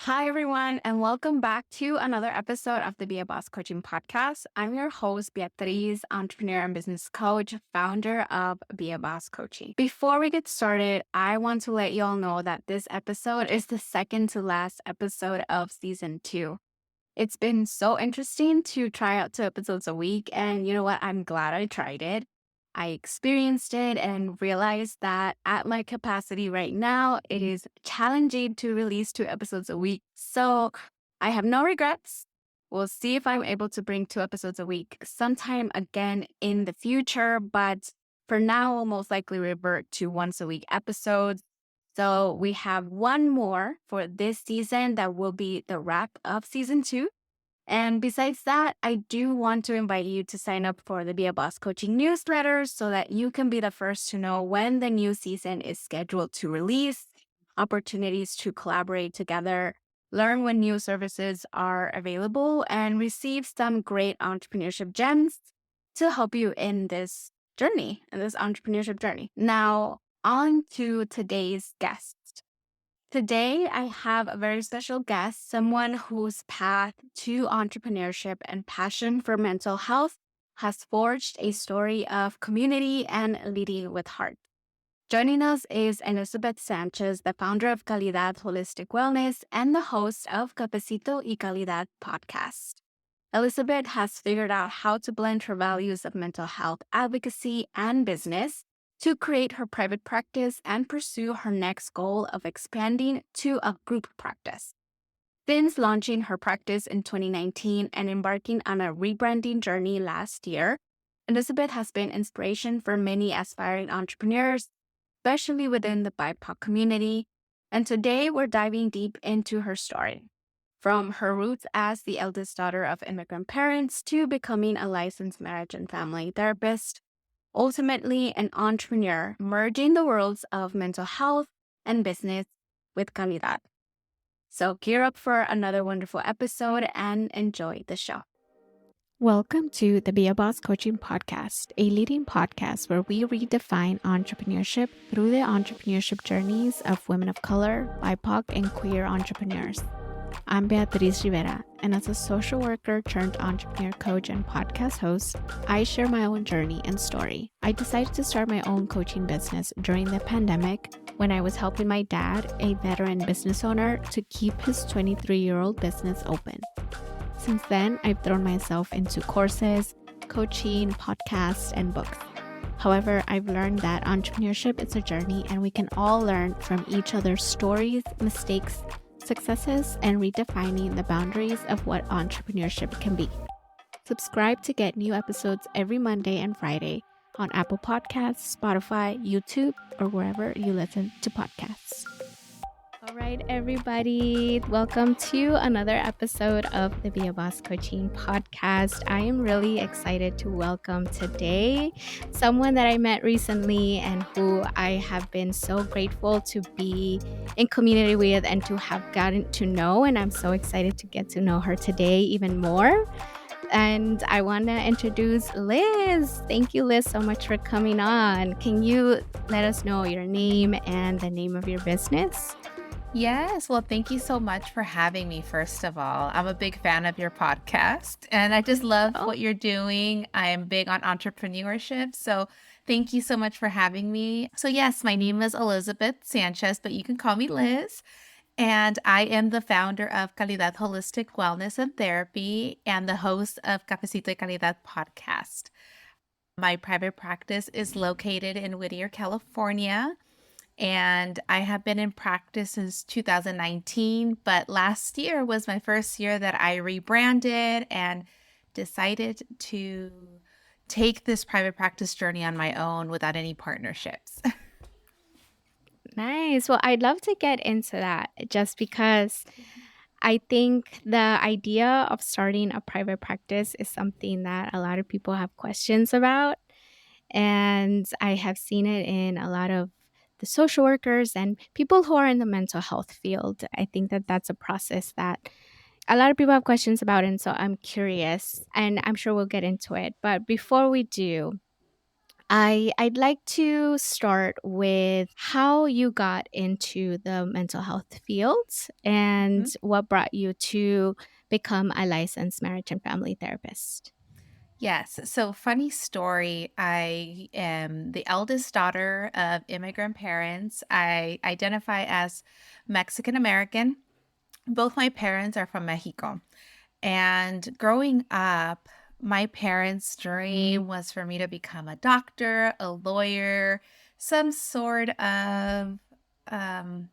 Hi, everyone, and welcome back to another episode of the Be a Boss Coaching Podcast. I'm your host, Beatriz, entrepreneur and business coach, founder of Be a Boss Coaching. Before we get started, I want to let you all know that this episode is the second to last episode of season 2. It's been so interesting to try out 2 episodes a week, and you know what? I'm glad I tried it. I experienced it and realized that at my capacity right now, it is challenging to release 2 episodes a week. So I have no regrets. We'll see if I'm able to bring 2 episodes a week sometime again in the future. But for now, we'll most likely revert to once a week episodes. So we have one more for this season that will be the wrap of season 2. And besides that, I do want to invite you to sign up for the Be a Boss Coaching newsletter so that you can be the first to know when the new season is scheduled to release, opportunities to collaborate together, learn when new services are available, and receive some great entrepreneurship gems to help you in this journey, in this entrepreneurship journey. Now, on to today's guest. Today, I have a very special guest, someone whose path to entrepreneurship and passion for mental health has forged a story of community and leading with heart. Joining us is Elizabeth Sanchez, the founder of Calidad Holistic Wellness and the host of Cafecito y Calidad podcast. Elizabeth has figured out how to blend her values of mental health advocacy and business to create her private practice and pursue her next goal of expanding to a group practice. Since launching her practice in 2019 and embarking on a rebranding journey last year, Elizabeth has been inspiration for many aspiring entrepreneurs, especially within the BIPOC community. And today we're diving deep into her story. From her roots as the eldest daughter of immigrant parents to becoming a licensed marriage and family therapist, ultimately an entrepreneur, merging the worlds of mental health and business with Calidad. So gear up for another wonderful episode and enjoy the show. Welcome to the Be a Boss Coaching Podcast, a leading podcast where we redefine entrepreneurship through the entrepreneurship journeys of women of color, BIPOC, and queer entrepreneurs. I'm Beatriz Rivera, and as a social worker turned entrepreneur coach and podcast host, I share my own journey and story. I decided to start my own coaching business during the pandemic when I was helping my dad, a veteran business owner, to keep his 23-year-old business open. Since then, I've thrown myself into courses, coaching, podcasts, and books. However, I've learned that entrepreneurship is a journey and we can all learn from each other's stories, mistakes, successes, and redefining the boundaries of what entrepreneurship can be. Subscribe to get new episodes every Monday and Friday on Apple Podcasts, Spotify, YouTube, or wherever you listen to podcasts. All right, everybody, welcome to another episode of the Be a Boss Coaching Podcast. I am really excited to welcome today someone that I met recently and who I have been so grateful to be in community with and to have gotten to know. And I'm so excited to get to know her today even more. And I want to introduce Liz. Thank you, Liz, so much for coming on. Can you let us know your name and the name of your business? Yes. Well, thank you so much for having me, first of all. I'm a big fan of your podcast and I just love Oh, what you're doing. I am big on entrepreneurship. So thank you so much for having me. So, yes, my name is Elizabeth Sanchez, but you can call me Liz. And I am the founder of Calidad Holistic Wellness and Therapy and the host of Cafecito y Calidad podcast. My private practice is located in Whittier, California. And I have been in practice since 2019, but last year was my first year that I rebranded and decided to take this private practice journey on my own without any partnerships. nice. Well, I'd love to get into that just because I think the idea of starting a private practice is something that a lot of people have questions about. And I have seen it in a lot of the social workers and people who are in the mental health field. I think that that's a process that a lot of people have questions about. And so I'm curious, and I'm sure we'll get into it. But before we do, I'd like to start with how you got into the mental health field and Mhm. what brought you to become a licensed marriage and family therapist. Yes. So, funny story. I am the eldest daughter of immigrant parents. I identify as Mexican American. Both my parents are from Mexico. And growing up, my parents' dream was for me to become a doctor, a lawyer, some sort of um,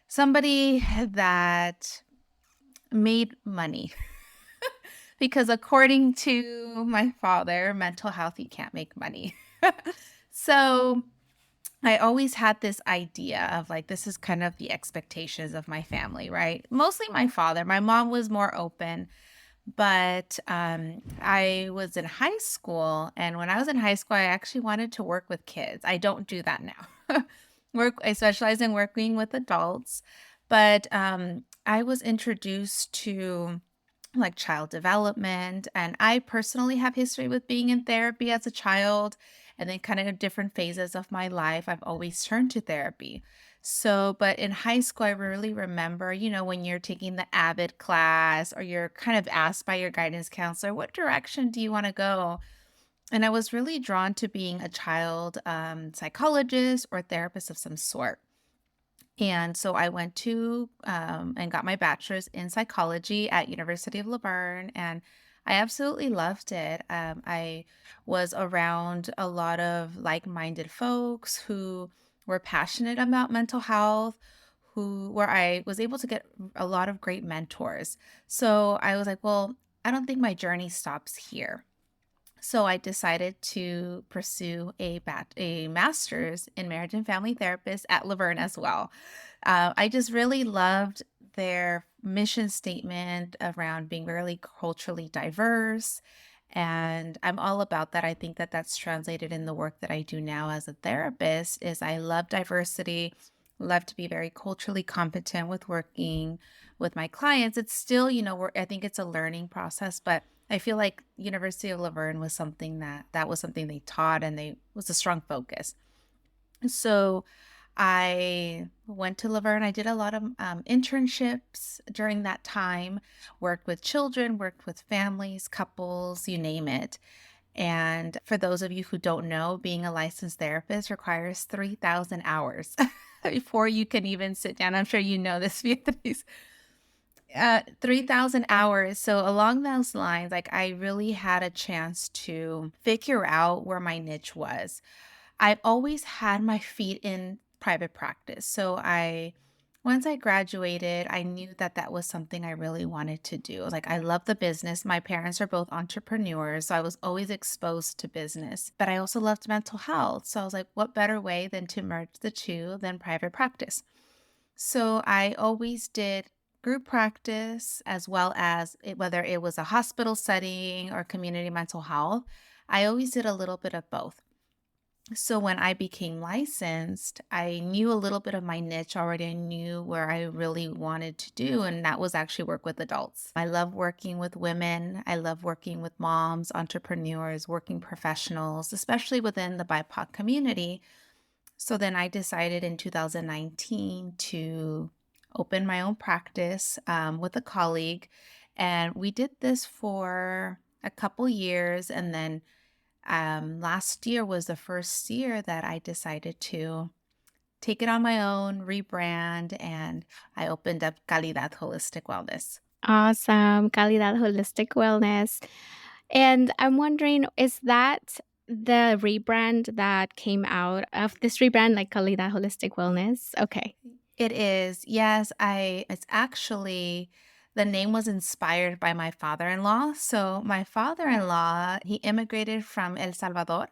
somebody that made money. Because according to my father, mental health, you can't make money. So I always had this idea of like, this is kind of the expectations of my family, right? Mostly my father. My mom was more open, but I was in high school. And when I was in high school, I actually wanted to work with kids. I don't do that now. I specialize in working with adults, but I was introduced to like child development. And I personally have history with being in therapy as a child. And then, kind of in different phases of my life, I've always turned to therapy. So, but in high school, I really remember, when you're taking the AVID class or you're kind of asked by your guidance counselor, what direction do you want to go? And I was really drawn to being a child psychologist or therapist of some sort. And so I went to and got my bachelor's in psychology at University of Laverne, and I absolutely loved it. I was around a lot of like-minded folks who were passionate about mental health, who where I was able to get a lot of great mentors. So I was like, well, I don't think my journey stops here. So I decided to pursue a master's in marriage and family therapist at Laverne as well. I just really loved their mission statement around being really culturally diverse. And I'm all about that. I think that that's translated in the work that I do now as a therapist is I love diversity, love to be very culturally competent with working with my clients. It's still, I think it's a learning process, but I feel like University of Laverne was something that was something they taught and they was a strong focus. So I went to Laverne. I did a lot of internships during that time, worked with children, worked with families, couples, you name it. And for those of you who don't know, being a licensed therapist requires 3,000 hours before you can even sit down. I'm sure you know this, Beatriz. 3,000 hours. So along those lines, like I really had a chance to figure out where my niche was. I've always had my feet in private practice. Once I graduated, I knew that that was something I really wanted to do. Like, I love the business. My parents are both entrepreneurs. So I was always exposed to business, but I also loved mental health. So I was like, what better way than to merge the two than private practice? So I always did group practice as well as whether it was a hospital setting or community mental health. I always did a little bit of both. So when I became licensed, I knew a little bit of my niche already. I knew where I really wanted to do, and that was actually work with adults. I love working with women. I love working with moms, entrepreneurs, working professionals, especially within the BIPOC community. So then I decided in 2019 to open my own practice with a colleague. And we did this for a couple years. And then last year was the first year that I decided to take it on my own, rebrand, and I opened up Calidad Holistic Wellness. Awesome. Calidad Holistic Wellness. And I'm wondering, is that the rebrand that came out of this rebrand, like Calidad Holistic Wellness? Okay. It is. Yes, it's actually the name was inspired by my father-in-law. So my father-in-law, he immigrated from El Salvador.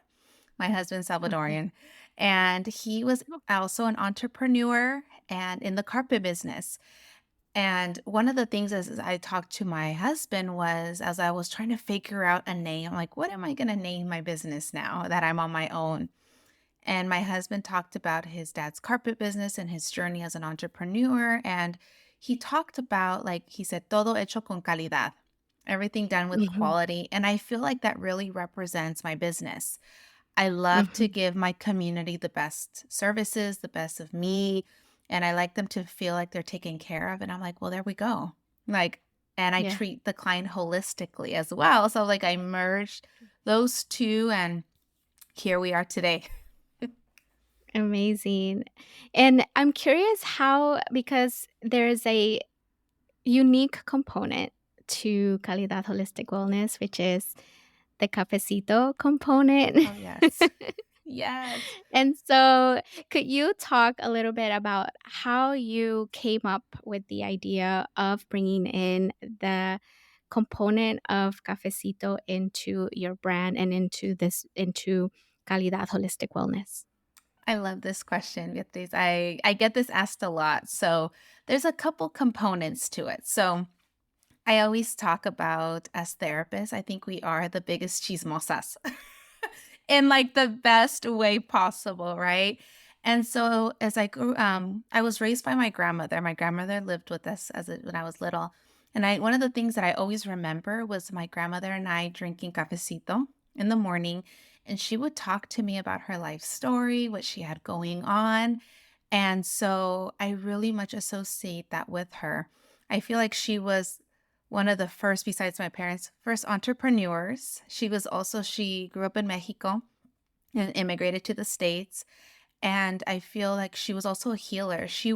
My husband's Okay. Salvadorian, and he was also an entrepreneur and in the carpet business. And one of the things as I talked to my husband was as I was trying to figure out a name, I'm like, what am I going to name my business now that I'm on my own? And my husband talked about his dad's carpet business and his journey as an entrepreneur. And he talked about, like, he said, todo hecho con calidad, everything done with Mhm. quality. And I feel like that really represents my business. I love to Mhm. give my community the best services, the best of me, and I like them to feel like they're taken care of, and I'm like, "Well, there we go." Like, and I Yeah. treat the client holistically as well, so, like, I merged those 2, and here we are today. Amazing. And I'm curious how, because there's a unique component to Calidad Holistic Wellness, which is the cafecito component. Oh, yes. Yes. And so, could you talk a little bit about how you came up with the idea of bringing in the component of cafecito into your brand and into Calidad Holistic Wellness? I love this question, Beatriz. I get this asked a lot, so there's a couple components to it. So I always talk about as therapists, I think we are the biggest chismosas in like the best way possible, right? And so as I grew, I was raised by my grandmother. My grandmother lived with us when I was little. And one of the things that I always remember was my grandmother and I drinking cafecito in the morning. And she would talk to me about her life story, what she had going on. And so I really much associate that with her. I feel like she was one of the first, besides my parents, first entrepreneurs. She grew up in Mexico and immigrated to the States. And I feel like she was also a healer. She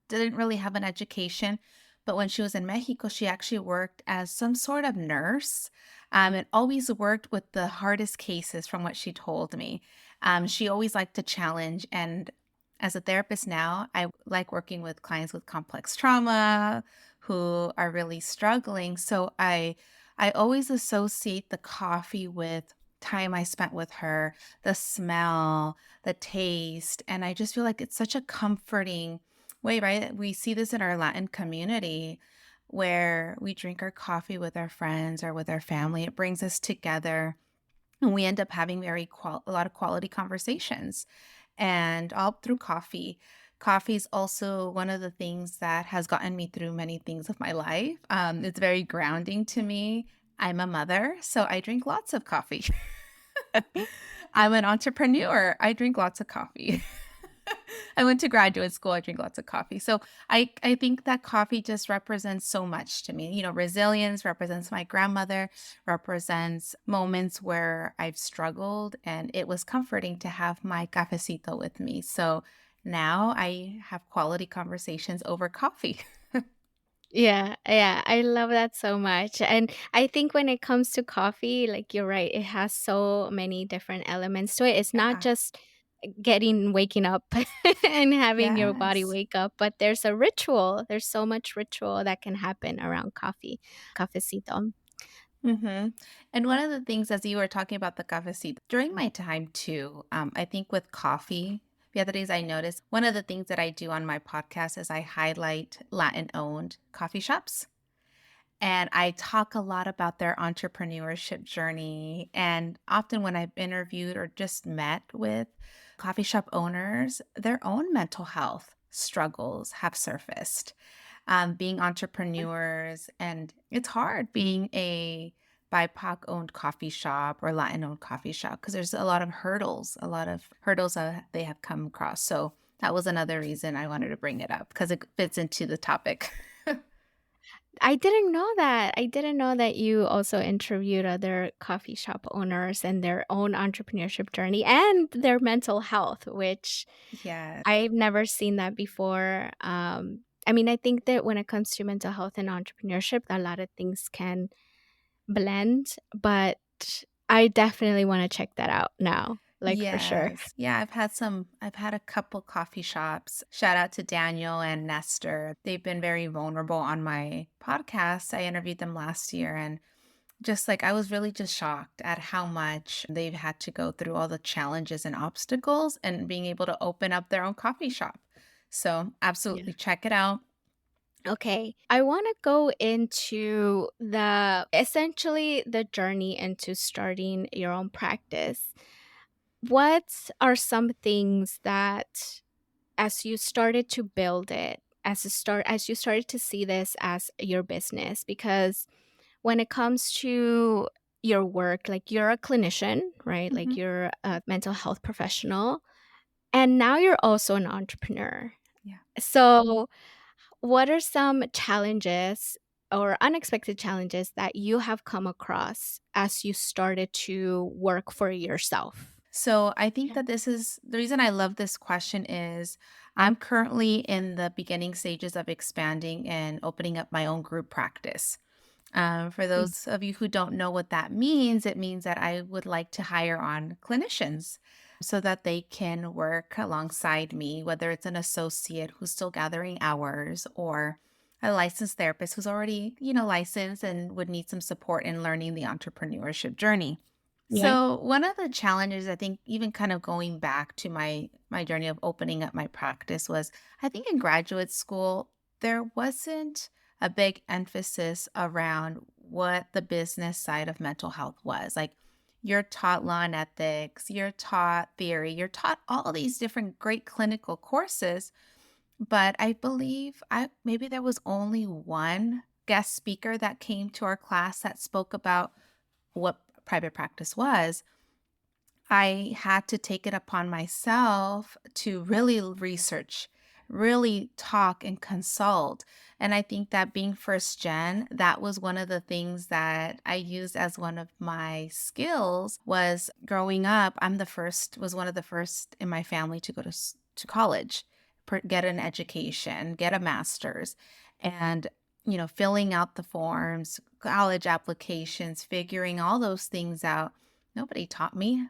didn't really have an education, but when she was in Mexico, she actually worked as some sort of nurse, and always worked with the hardest cases from what she told me. She always liked to challenge. And as a therapist now, I like working with clients with complex trauma who are really struggling. I always associate the coffee with time I spent with her, the smell, the taste, and I just feel like it's such a comforting way, right? We see this in our Latin community where we drink our coffee with our friends or with our family. It brings us together and we end up having a lot of quality conversations and all through coffee. Coffee is also one of the things that has gotten me through many things of my life. It's very grounding to me. I'm a mother, so I drink lots of coffee. I'm an entrepreneur. I drink lots of coffee. I went to graduate school. I drink lots of coffee. So I think that coffee just represents so much to me. You know, resilience represents my grandmother, represents moments where I've struggled, and it was comforting to have my cafecito with me. So now I have quality conversations over coffee. Yeah, yeah, I love that so much. And I think when it comes to coffee, like you're right, it has so many different elements to it. It's not Yeah. just waking up and having your body Yes. wake up, but there's a ritual. There's so much ritual that can happen around coffee, cafecito. Mhm. And one of the things as you were talking about the cafecito, during my time too, I think with coffee, Beatriz, I noticed one of the things that I do on my podcast is I highlight Latin-owned coffee shops. And I talk a lot about their entrepreneurship journey. And often when I've interviewed or just met with coffee shop owners, their own mental health struggles have surfaced, being entrepreneurs. And it's hard being a BIPOC owned coffee shop or Latin owned coffee shop because there's a lot of hurdles that they have come across. So that was another reason I wanted to bring it up because it fits into the topic. I didn't know that. I didn't know that you also interviewed other coffee shop owners and their own entrepreneurship journey and their mental health, which Yeah. I've never seen that before. I mean, I think that when it comes to mental health and entrepreneurship, a lot of things can blend, but I definitely want to check that out now, like for sure. Yes. Yeah, I've had a couple coffee shops. Shout out to Daniel and Nestor. They've been very vulnerable on my podcast. I interviewed them last year and just like I was really just shocked at how much they've had to go through all the challenges and obstacles and being able to open up their own coffee shop. So, Yeah. absolutely check it out. Okay. I want to go into the essentially the journey into starting your own practice. What are some things that as you started to build it, as you started to see this as your business, because when it comes to your work, like you're a clinician, right? Like Mhm. you're a mental health professional, and now you're also an entrepreneur. Yeah. So, what are some challenges or unexpected challenges that you have come across as you started to work for yourself? So I think Yeah. that this is the reason I love this question is I'm currently in the beginning stages of expanding and opening up my own group practice. For Mm. those of you who don't know what that means, it means that I would like to hire on clinicians so that they can work alongside me, whether it's an associate who's still gathering hours or a licensed therapist who's already, licensed and would need some support in learning the entrepreneurship journey. Yeah. So one of the challenges I think even kind of going back to my journey of opening up my practice was I think in graduate school there wasn't a big emphasis around what the business side of mental health was. Like you're taught law and ethics, you're taught theory, you're taught all these different great clinical courses, but I believe I maybe there was only one guest speaker that came to our class that spoke about what private practice was. I had to take it upon myself to really research, really talk and consult. And I think that being first gen, that was one of the things that I used as one of my skills was growing up. Was one of the first in my family to go to college, get an education, get a master's. And filling out the forms, college applications, figuring all those things out. Nobody taught me.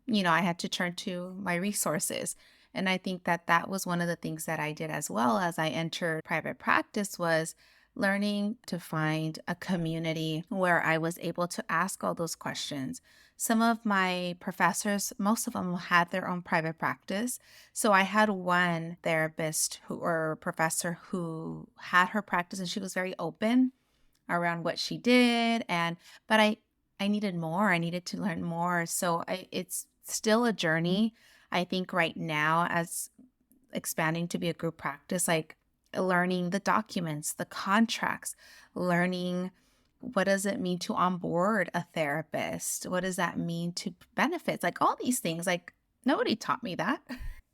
I had to turn to my resources. And I think that that was one of the things that I did as well as I entered private practice was learning to find a community where I was able to ask all those questions. Some of my professors, most of them had their own private practice. So I had one therapist who or professor who had her practice and she was very open around what she did but I needed more. I needed to learn more. So it's still a journey. I think right now as expanding to be a group practice like learning the documents, the contracts, learning what does it mean to onboard a therapist? What does that mean to benefits? Like all these things like nobody taught me that.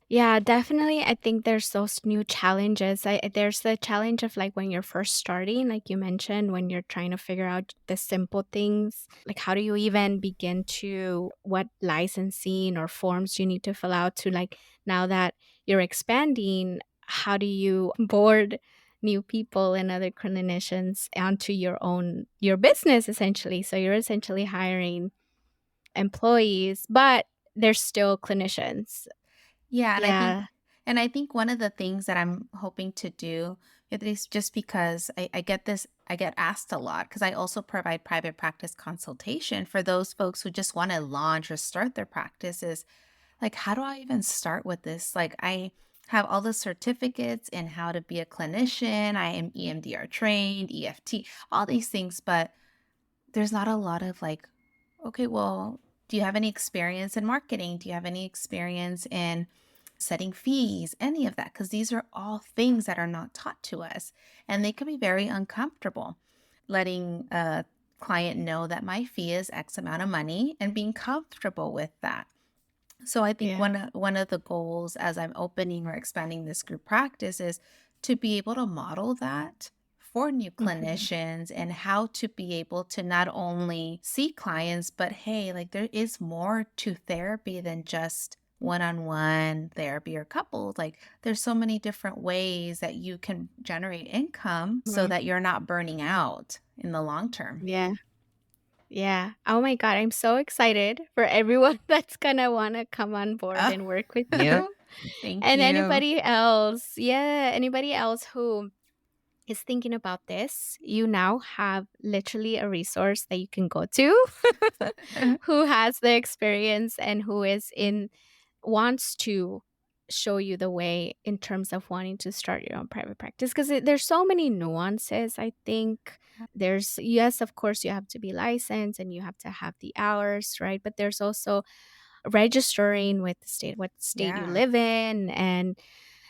Yeah, definitely. I think there's those new challenges. There's the challenge of like when you're first starting, like you mentioned, when you're trying to figure out the simple things, like how do you even begin to what licensing or forms you need to fill out to like now that you're expanding, how do you board new people and other clinicians onto your business essentially? So you're essentially hiring employees, but they're still clinicians. Yeah, Yeah. and I think one of the things that I'm hoping to do, it is just because I get asked a lot because I also provide private practice consultation for those folks who just want to launch or start their practices. Like, how do I even start with this? Like, I have all the certificates in how to be a clinician. I am EMDR trained, EFT, all these things, but there's not a lot of like, okay, well, do you have any experience in marketing? Do you have any experience in setting fees? Any of that? Because these are all things that are not taught to us and they can be very uncomfortable. Letting a client know that my fee is X amount of money and being comfortable with that. So I think Yeah. one of the goals as I'm opening or expanding this group practice is to be able to model that for new Mhm. clinicians and how to be able to not only see clients, but hey, like there is more to therapy than just one-on-one therapy or couples. Like there's so many different ways that you can generate income so Mhm. that you're not burning out in the long term. Yeah. Yeah. Oh my god, I'm so excited for everyone that's gonna wanna come on board Ah, and work with you. thank And you. anybody else who is thinking about this, you now have literally a resource that you can go to who has the experience and who is in wants to show you the way in terms of wanting to start your own private practice because there's so many nuances. I think there's, yes, of course you have to be licensed and you have to have the hours, right? But there's also registering with the state, what state you Yeah. live in, and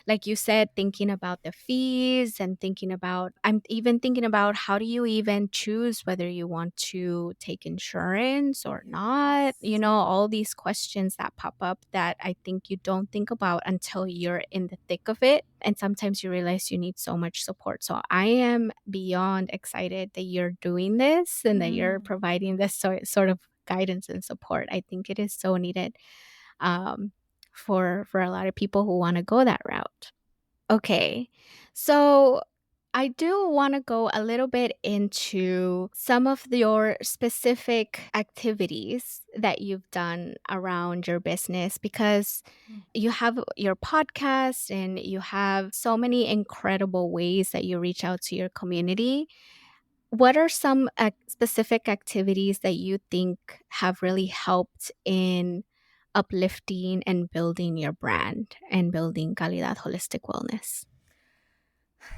like you said, thinking about the fees and thinking about, I'm even thinking about how do you even choose whether you want to take insurance or not? Yes. All these questions that pop up that I think you don't think about until you're in the thick of it. And sometimes you realize you need so much support. So I am beyond excited that you're doing this and that you're Mm. providing this sort of guidance and support. I think it is so needed, um, for a lot of people who want to go that route. Okay. So I do want to go a little bit into some of your specific activities that you've done around your business, because Mm. you have your podcast and you have so many incredible ways that you reach out to your community. What are some specific activities that you think have really helped in uplifting and building your brand and building Calidad Holistic Wellness?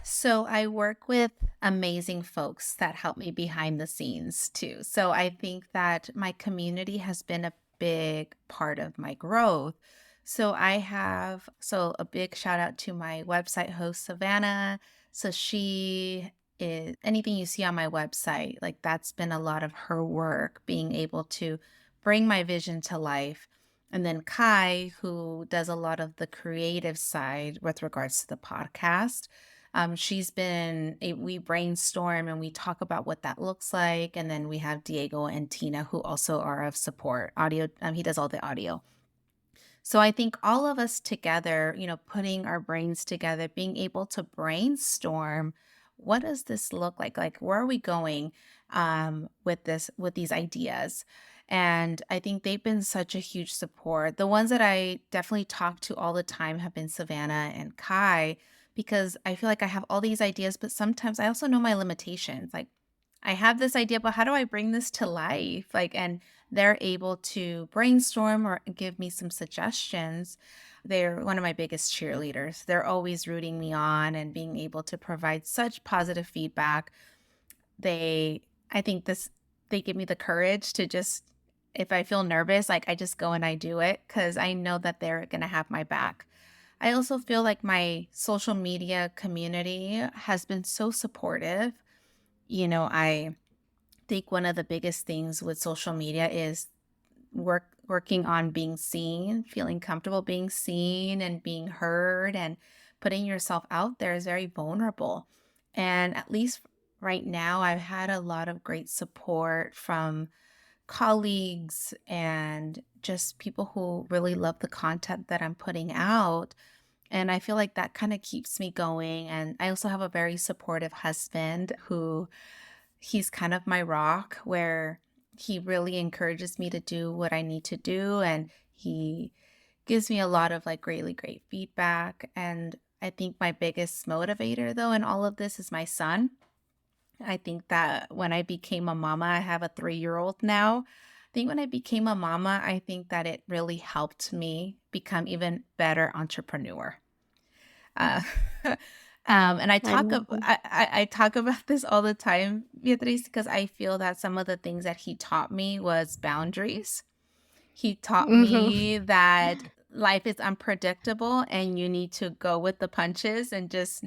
So I work with amazing folks that help me behind the scenes too. So I think that my community has been a big part of my growth. So a big shout out to my website host Savannah. So she is anything you see on my website, like that's been a lot of her work being able to bring my vision to life. And then Kai, who does a lot of the creative side with regards to the podcast. We brainstorm and we talk about what that looks like. And then we have Diego and Tina, who also are of support audio. He does all the audio. So I think all of us together, putting our brains together, being able to brainstorm, what does this look like? Like, where are we going with these ideas? And I think they've been such a huge support. The ones that I definitely talk to all the time have been Savannah and Kai, because I feel like I have all these ideas, but sometimes I also know my limitations. Like, I have this idea, but how do I bring this to life? And they're able to brainstorm or give me some suggestions. They're one of my biggest cheerleaders. They're always rooting me on and being able to provide such positive feedback. I think they give me the courage to just, if I feel nervous, like I just go and I do it because I know that they're going to have my back. I also feel like my social media community has been so supportive. I think one of the biggest things with social media is working on being seen, feeling comfortable being seen and being heard, and putting yourself out there is very vulnerable. And at least right now, I've had a lot of great support from colleagues and just people who really love the content that I'm putting out. And I feel like that kind of keeps me going. And I also have a very supportive husband who he's kind of my rock, where he really encourages me to do what I need to do, and he gives me a lot of like really great feedback. And I think my biggest motivator though in all of this is my son. I think that when I became a mama, I have a 3-year-old now. I think when I became a mama, I think that it really helped me become even better entrepreneur. Uh, and I love that. I talk about this all the time, Beatriz, because I feel that some of the things that he taught me was boundaries. He taught Mhm. me that life is unpredictable and you need to go with the punches and just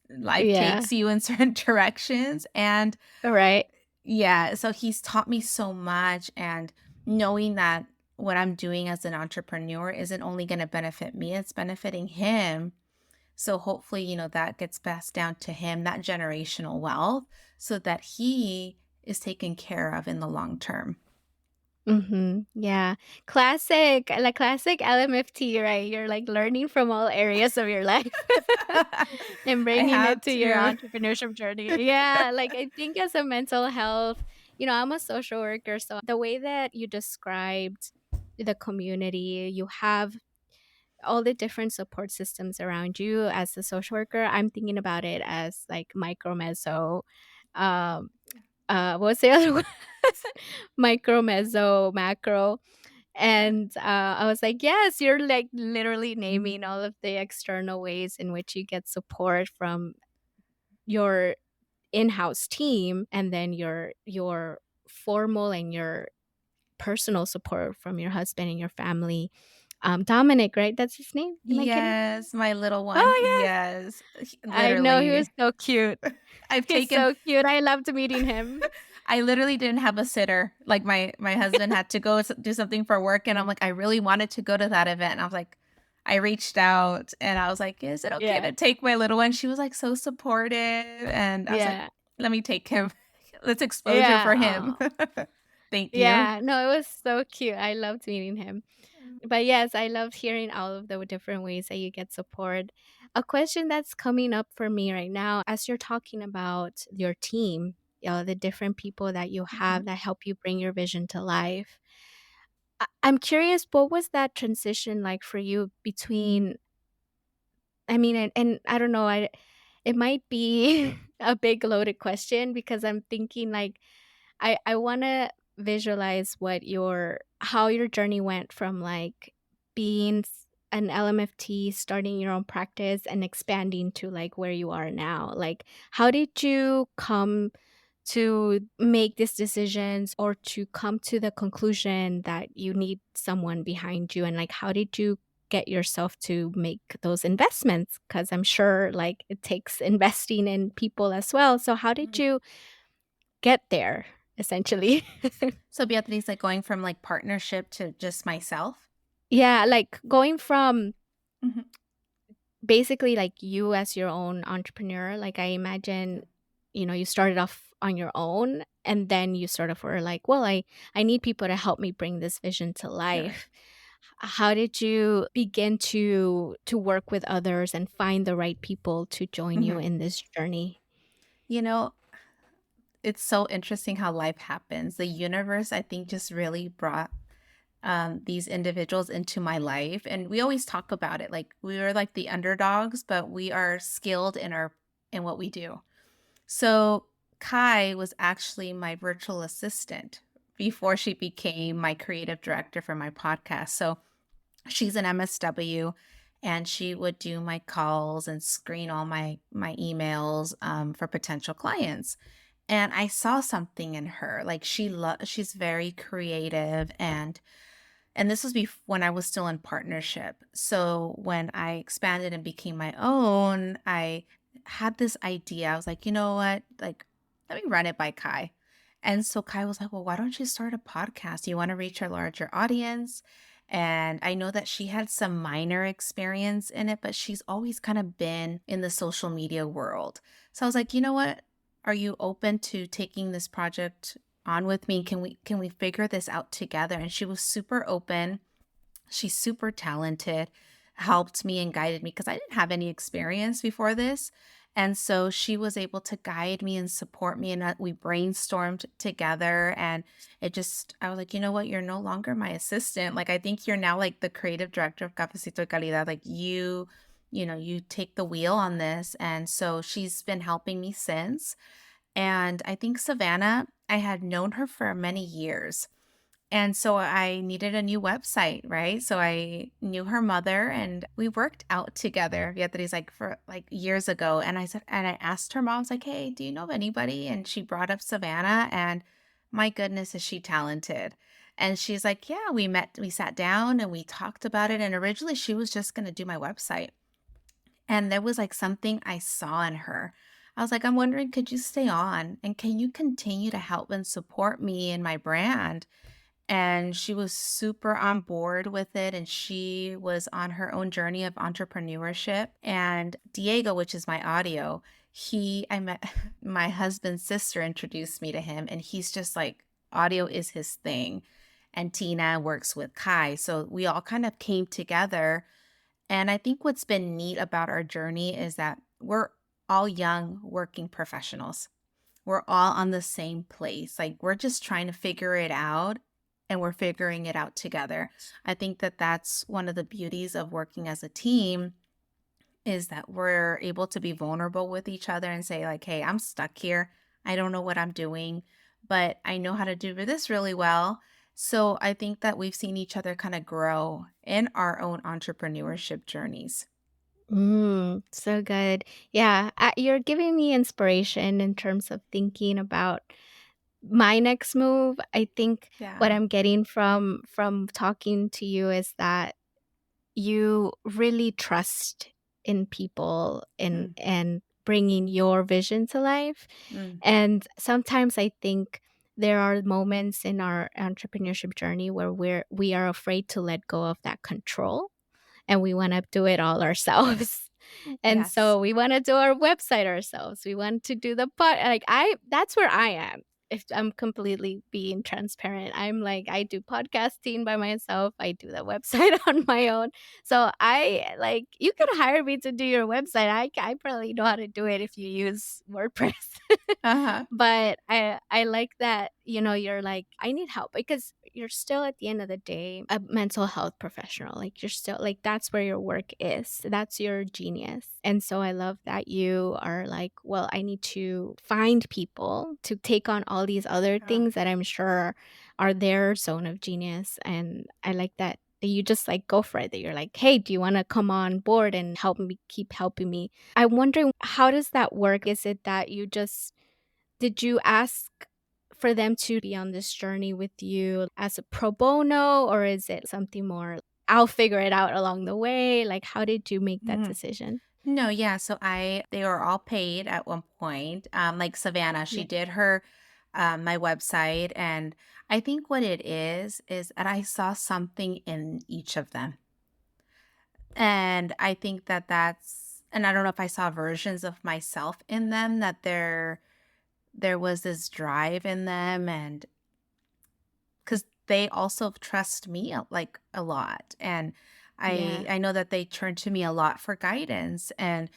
life Yeah, takes you in certain directions. And right. yeah, so he's taught me so much, and knowing that what I'm doing as an entrepreneur isn't only going to benefit me, it's benefiting him. So hopefully, that gets passed down to him, that generational wealth, so that he is taken care of in the long term. Mhm, yeah. Classic, like classic LMFT, right? You're, like, learning from all areas of your life and I bringing it have to your to. entrepreneurship journey. Yeah, like, I think as a mental health, I'm a social worker, so the way that you described the community, you have all the different support systems around you as a social worker. I'm thinking about it as, like, micro, meso, um, what was the other one? Micro, meso, macro. And, I was like, "Yes, you're, like, literally naming all of the external ways in which you get support from your in-house team, and then your formal and your personal support from your husband and your family." Dominic, right? That's his name? Am I kidding? Yes, my little one. Oh, yes. Yes, I know, he was literally. so cute. I've He's taken so cute. I loved meeting him. I literally didn't have a sitter. Like, my husband had to go do something for work, and I'm like, "I really wanted to go to that event." And I was like, I reached out, and I was like, "Is it okay Yeah. to take my little one?" She was, like, so supportive, and I was like, Yeah. "Let me take him. That's exposure Yeah. for him." Oh. Thank you. Yeah. No, it was so cute. I loved meeting him. But yes, I loved hearing all of the different ways that you get support. A question that's coming up for me right now, as you're talking about your team, the different people that you have Mhm, that help you bring your vision to life. I'm curious, what was that transition like for you between, I mean, and I don't know, it might be a big loaded question because I'm thinking like I wanna visualize what your how your journey went from, like, being an LMFT, starting your own practice, and expanding to, like, where you are now. Like, how did you come to make these decisions or to come to the conclusion that you need someone behind you? And, like, how did you get yourself to make those investments? Because 'Cause I'm sure, like, it takes investing in people as well. So how did mhm. you get there, essentially? So Beatrice, like, going from, like, partnership to just myself? Yeah, like, going from Mhm. basically, like, you as your own entrepreneur, like, I imagine, you started off on your own, and then you sort of were like, "Well, I need people to help me bring this vision to Sure. life." How did you begin to work with others and find the right people to join you Mhm. in this journey? You know, it's so interesting how life happens. The universe, I think, just really brought these individuals into my life. And we always talk about it. Like, we are like the underdogs, but we are skilled in what we do. So Kai was actually my virtual assistant before she became my creative director for my podcast. So she's an MSW, and she would do my calls and screen all my emails for potential clients. And I saw something in her. Like, she's very creative, and this was when I was still in partnership. So when I expanded and became my own, I had this idea. I was like, you know what? Like, let me run it by Kai. And so Kai was like, well, why don't you start a podcast? You want to reach a larger audience. And I know that she had some minor experience in it, but she's always kind of been in the social media world. So I was like, you know what? Are you open to taking this project on with me? Can we figure this out together? And she was super open. She's super talented, helped me and guided me because I didn't have any experience before this. And so she was able to guide me and support me. And we brainstormed together. And I was like, you know what? You're no longer my assistant. Like, I think you're now like the creative director of Cafecito y Calidad. Like, you take the wheel on this. And so she's been helping me since. And I think Savannah, I had known her for many years. And so I needed a new website, right? So I knew her mother and we worked out together, Beatriz, like for like years ago. And I asked her mom, I was like, hey, do you know of anybody? And she brought up Savannah, and my goodness, is she talented. And she's like, yeah, we sat down and we talked about it. And originally she was just going to do my website. And there was like something I saw in her. I was like, I'm wondering, could you stay on and can you continue to help and support me and my brand? And she was super on board with it, and she was on her own journey of entrepreneurship. And Diego, which is my audio, I met my husband's sister introduced me to him, and he's just like, audio is his thing. And Tina works with Kai. So we all kind of came together. And I think what's been neat about our journey is that we're all young working professionals. We're all on the same place. Like, we're just trying to figure it out, and we're figuring it out together. I think that that's one of the beauties of working as a team, is that we're able to be vulnerable with each other and say like, "Hey, I'm stuck here. I don't know what I'm doing, but I know how to do this really well." So I think that we've seen each other kind of grow in our own entrepreneurship journeys. So good. Yeah, you're giving me inspiration in terms of thinking about my next move. I think what Yeah. I'm getting from talking to you is that you really trust in people Mm, and bringing your vision to life. mm, And sometimes I think there are moments in our entrepreneurship journey where we are afraid to let go of that control and we want to do it all ourselves. And yes. so we want to do our website ourselves. We want to do the like that's where I am. If I'm completely being transparent, I'm like I do podcasting by myself. I do the website on my own. So I like you could hire me to do your website. I probably know how to do it if you use WordPress. Uh-huh. But I like that, you're like, "I need help," because you're still at the end of the day a mental health professional. Like, you're still like, that's where your work is. That's your genius. And so I love that you are like, "Well, I need to find people to take on all these other Yeah. things that I'm sure are their zone of genius." And I like that you just like go for it, that you're like, "Hey, do you want to come on board and help me, keep helping me?" I'm wondering, how does that work? Is it that you just did you ask for them to be on this journey with you as a pro bono, or is it something more, "I'll figure it out along the way"? Like, how did you make that Mhm. decision? No, yeah. So they were all paid at one point. Like Savannah, she Yeah. did her my website, and I think what it is that I saw something in each of them, and I think that and I don't know if I saw versions of myself in them, that there was this drive in them, and because they also trust me like a lot, and I Yeah. I know that they turn to me a lot for guidance, and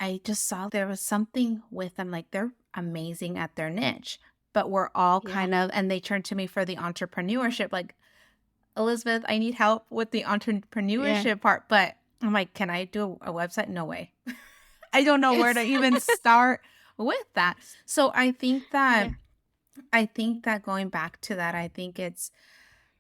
I just saw there was something with them, like they're amazing at their niche, but we're all Yeah. kind of, and they turn to me for the entrepreneurship, like, Elizabeth, I need help with the Yeah. entrepreneurship part, but I'm like, can I do a website? No way. I don't know where to Yes. even start with that. So Yeah. I think that going back to that, I think it's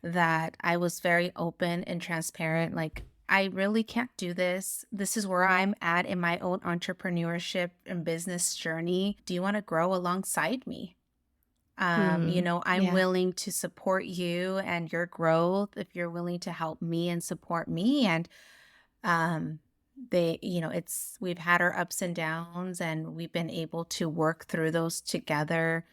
that I was very open and transparent. Like, I really can't do this. This is where I'm at in my own entrepreneurship and business journey. Do you want to grow alongside me? Hmm. I'm Yeah. willing to support you and your growth if you're willing to help me and support me. And um, we've had our ups and downs, and we've been able to work through those together.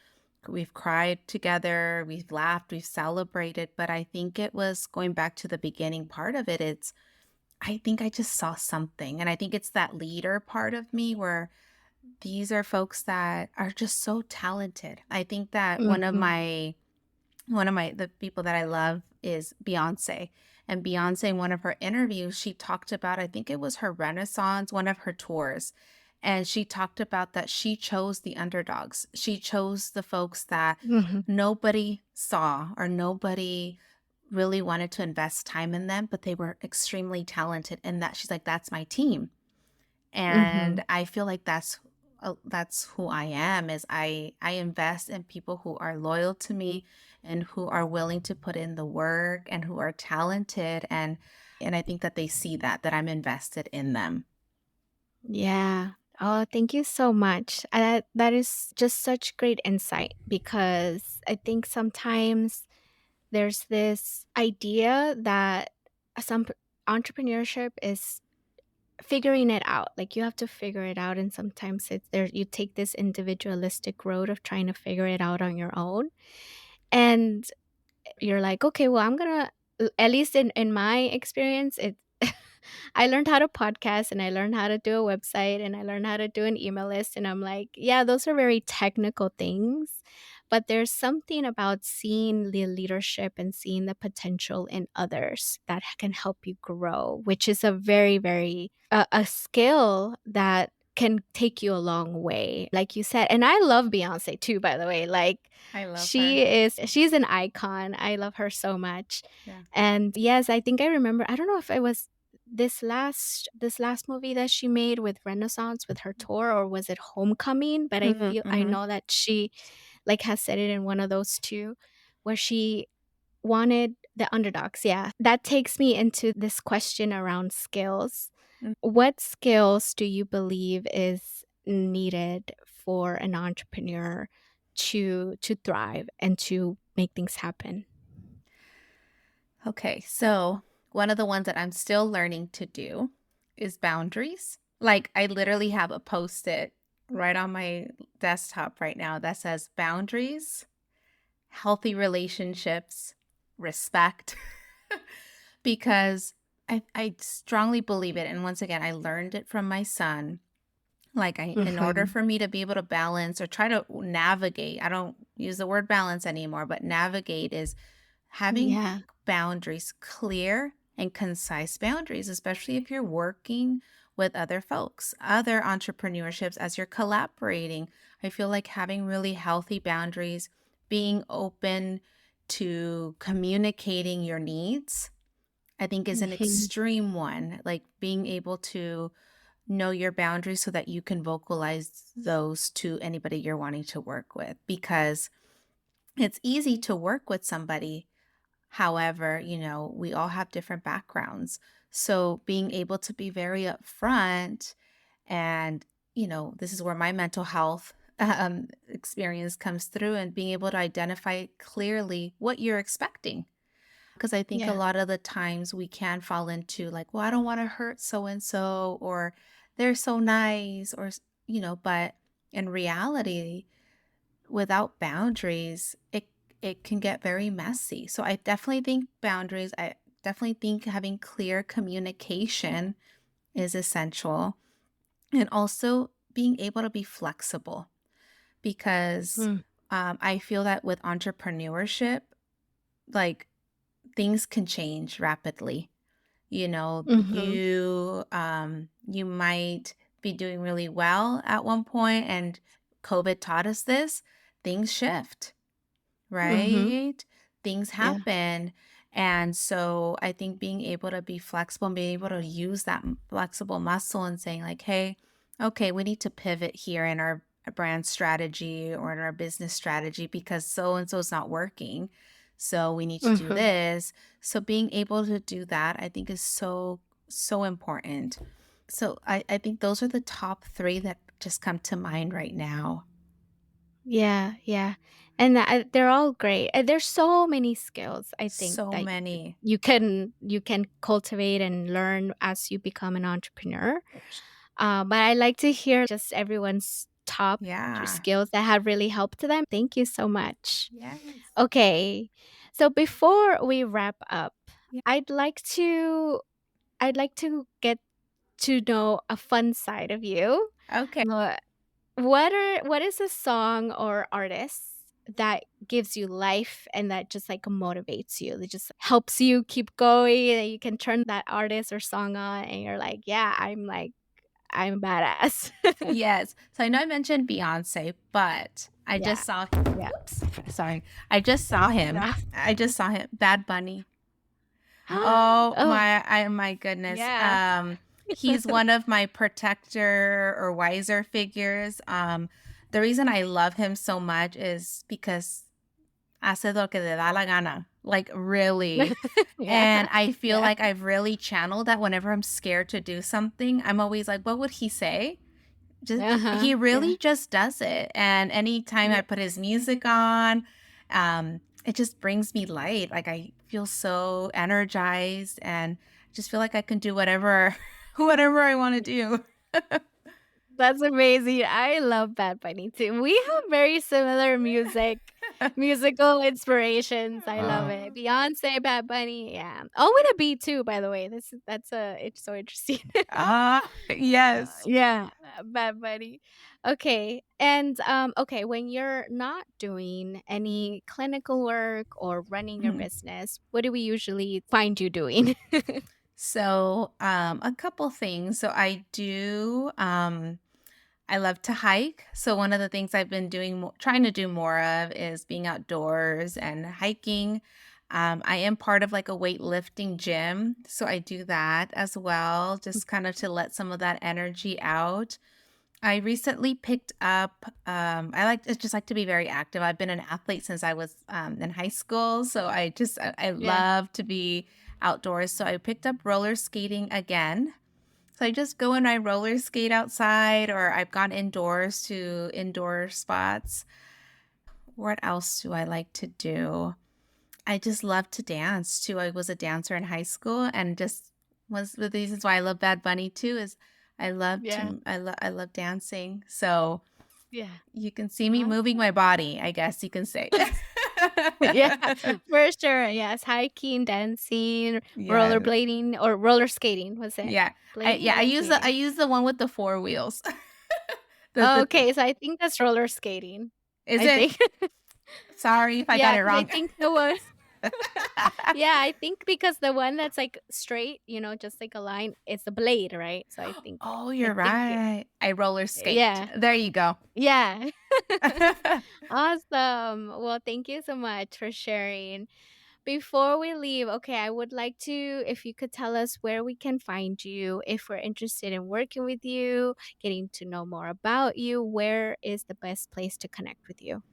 We've cried together, we've laughed, we've celebrated, but I think it was going back to the beginning part of it. I think I just saw something, and I think it's that leader part of me where these are folks that are just so talented. I think that Mhm. the people that I love is Beyonce. And Beyonce, in one of her interviews, she talked about, I think it was her Renaissance, one of her tours. And she talked about that she chose the underdogs. She chose the folks that Mhm. nobody saw, or nobody really wanted to invest time in them, but they were extremely talented. And that she's like, that's my team. Mhm. And I feel like that's who I am, is I invest in people who are loyal to me and who are willing to put in the work and who are talented, and I think that they see that I'm invested in them. Yeah. Oh, thank you so much. That is just such great insight, because I think sometimes there's this idea that some entrepreneurship is figuring it out. Like, you have to figure it out, and sometimes it's there you take this individualistic road of trying to figure it out on your own. And you're like, "Okay, well, I'm gonna," at least in my experience, it I learned how to podcast, and I learned how to do a website, and I learned how to do an email list, and I'm like, "Yeah, those are very technical things." But there's something about seeing the leadership and seeing the potential in others that can help you grow, which is a very, very a skill that can take you a long way, like you said. And I love Beyonce too, by the way. Like, I love her. she's an icon. I love her so much. Yeah. And yes, I think I remember, I don't know if it was this last movie that she made with Renaissance with her tour, or was it Homecoming? But Mhm, I mhm. know that she like has said it in one of those two, where she wanted the underdogs. Yeah. That takes me into this question around skills. Mm. What skills do you believe is needed for an entrepreneur to thrive and to make things happen? Okay, so one of the ones that I'm still learning to do is boundaries. Like, I literally have a Post-it right on my desktop right now that says boundaries, healthy relationships, respect, because I strongly believe it. And once again, I learned it from my son. Like, in order Mhm. for me to be able to balance or try to navigate, I don't use the word balance anymore, but navigate is having Yeah. boundaries, clear and concise boundaries, especially if you're working with other folks, other entrepreneurships as you're collaborating. I feel like having really healthy boundaries, being open to communicating your needs, I think is an Mhm. extreme one. Like being able to know your boundaries so that you can vocalize those to anybody you're wanting to work with, because it's easy to work with somebody. However, we all have different backgrounds. So being able to be very upfront and, this is where my mental health experience comes through, and being able to identify clearly what you're expecting. Because I think a Yeah. lot of the times we can fall into like, well, I don't want to hurt so and so, or they're so nice, or, but in reality, without boundaries, it can get very messy. So I definitely think boundaries, I definitely think having clear communication is essential, and also being able to be flexible, because Mm. I feel that with entrepreneurship, like things can change rapidly. Mhm. You might be doing really well at one point, and COVID taught us this. Things shift, Mhm. right? Things Yeah. happen. And so I think being able to be flexible and being able to use that flexible muscle and saying, like, hey, okay, we need to pivot here in our brand strategy or in our business strategy because so and so is not working. So we need to do Mhm. this. So being able to do that, I think is so, so important. So I think those are the top three that just come to mind right now. Yeah, yeah. And they're all great. And there's so many skills I think So that many. you can cultivate and learn as you become an entrepreneur. But I like to hear just everyone's top Yeah. skills that have really helped them. Thank you so much. Yes. Okay. So before we wrap up, Yeah. I'd like to I'd like to get to know a fun side of you. Okay. Uh, what is a song or artist that gives you life and that just like motivates you? That just helps you keep going and you can turn that artist or song on and you're like, I'm badass. Yes. So I know I mentioned Beyonce, but I Yeah. just saw Yeah. oops, sorry. I just saw him. Yeah. I just saw him. Bad Bunny. Oh Oh, my goodness. yeah. He's one of my protector or wiser figures. The reason I love him so much is because hace lo que le da la gana. Like really. Yeah. And I feel Yeah. like I've really channeled that whenever I'm scared to do something. I'm always like, what would he say? Just Uh-huh. he Yeah. really just does it, and anytime I Yeah. put his music on, it just brings me light, like, I feel so energized and just feel like I can do whatever whatever I wanna do. That's amazing. I love Bad Bunny too. We have very similar musical inspirations. I love it. Oh. Beyonce, Bad Bunny, yeah. Oh, with a B too, by the way. It's so interesting. Yes. Yeah, Bad Bunny. Okay, and, okay, when you're not doing any clinical work or running your Mhm. business, what do we usually find you doing? So, a couple things. So I love to hike. So one of the things I've been trying to do more of is being outdoors and hiking. I am part of like a weightlifting gym, so I do that as well, just kind of to let some of that energy out. I recently picked up. I just like to be very active. I've been an athlete since I was in high school, so I Yeah. love to be outdoors. So I picked up roller skating again, so I just go and I roller skate outside, or I've gone indoors to indoor spots. What else do I like to do? I just love to dance too. I was a dancer in high school and just was the reasons why I love Bad Bunny too is Yeah. I love dancing. So Yeah. you can see me moving my Awesome. body, I guess you can say. Yeah, for sure. Yes, hiking, dancing, Yes. rollerblading, or roller skating, was it? Yeah. Blading, I roller I skating. use the one with the 4 wheels. The Okay, so I think that's roller skating, is I it? think. Sorry if I got Yeah, it because I wrong. think the one yeah, I think because the one that's, like, straight, just like a line, it's the blade, right? So Oh, I you're think it right. I roller skate. yeah, There you go. yeah. Awesome. Well, thank you so much for sharing. Before we leave, okay, I would like to, if you could tell us where we can find you, if we're interested in working with you, getting to know more about you, where is the best place to connect with you?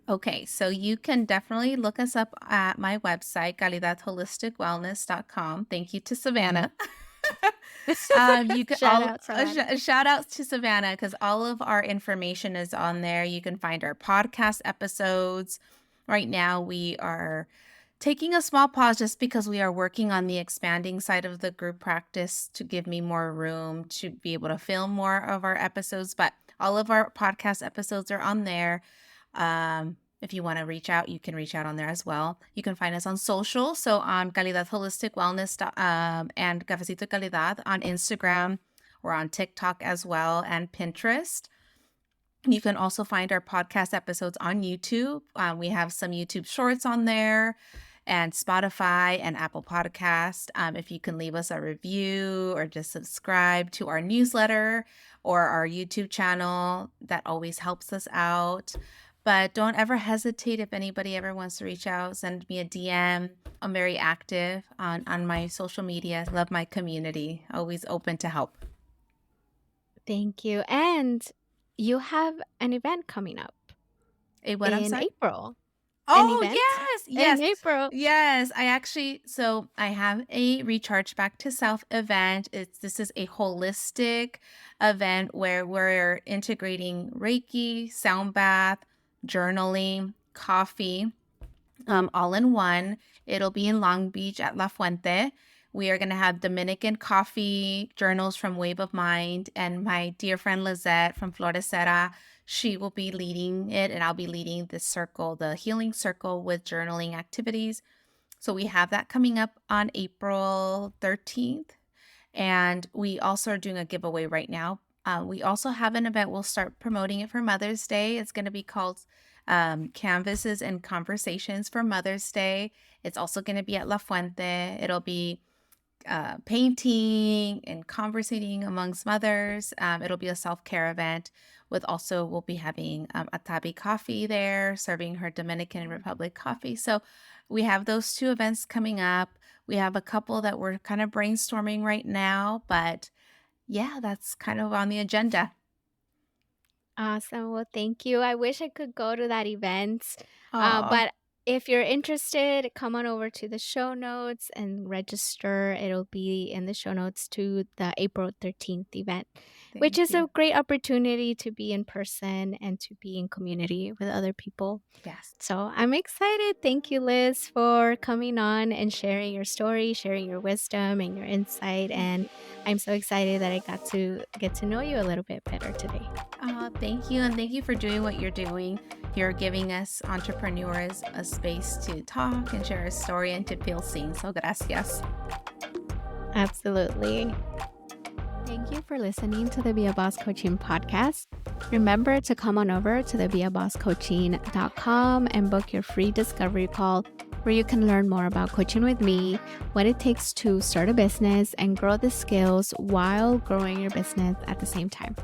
Okay, so you can definitely look us up at my website, calidadholisticwellness.com. Thank you to Savannah. You can Shout out, Savannah. shout outs to Savannah because all of our information is on there. You can find our podcast episodes. Right now, we are taking a small pause just because we are working on the expanding side of the group practice to give me more room to be able to film more of our episodes. But all of our podcast episodes are on there. If you want to reach out, you can reach out on there as well. You can find us on social. So on Calidad Holistic Wellness and Cafecito Calidad on Instagram. We're on TikTok as well and Pinterest. You can also find our podcast episodes on YouTube. We have some YouTube shorts on there and Spotify and Apple Podcast. If you can leave us a review or just subscribe to our newsletter or our YouTube channel, that always helps us out. But don't ever hesitate if anybody ever wants to reach out, send me a DM. I'm very active on my social media. Love my community. Always open to help. Thank you. And you have an event coming up What, I'm in sorry? April. An Oh, event in yes, April. yes. I have a Recharge Back to Self event. This is a holistic event where we're integrating Reiki, sound bath, journaling, coffee, all in one. It'll be in Long Beach at La Fuente. We are going to have Dominican coffee journals from Wave of Mind, and my dear friend Lizette from Florecera. She will be leading it, and I'll be leading the circle, the healing circle with journaling activities. So we have that coming up on April 13th. And we also are doing a giveaway right now. We also have an event. We'll start promoting it for Mother's Day. It's going to be called Canvases and Conversations for Mother's Day. It's also going to be at La Fuente. It'll be painting and conversating amongst mothers. It'll be a self-care event we'll be having Atabi coffee there, serving her Dominican Republic coffee. So we have those two events coming up. We have a couple that we're kind of brainstorming right now, but yeah, that's kind of on the agenda. Awesome. Well, thank you. I wish I could go to that event. Oh, But if you're interested, come on over to the show notes and register. It'll be in the show notes to the April 13th event, which thank is you. a great opportunity to be in person and to be in community with other people. Yes. So I'm excited. Thank you, Liz, for coming on and sharing your story, sharing your wisdom and your insight. And I'm so excited that I got to get to know you a little bit better today. Oh, thank you. And thank you for doing what you're doing. You're giving us entrepreneurs a space to talk and share a story and to feel seen. So gracias. Absolutely. Thank you for listening to the Be a Boss Coaching podcast. Remember to come on over to the beabosscoaching.com and book your free discovery call where you can learn more about coaching with me, what it takes to start a business and grow the skills while growing your business at the same time.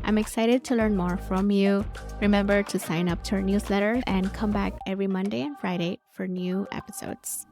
I'm excited to learn more from you. Remember to sign up to our newsletter and come back every Monday and Friday for new episodes.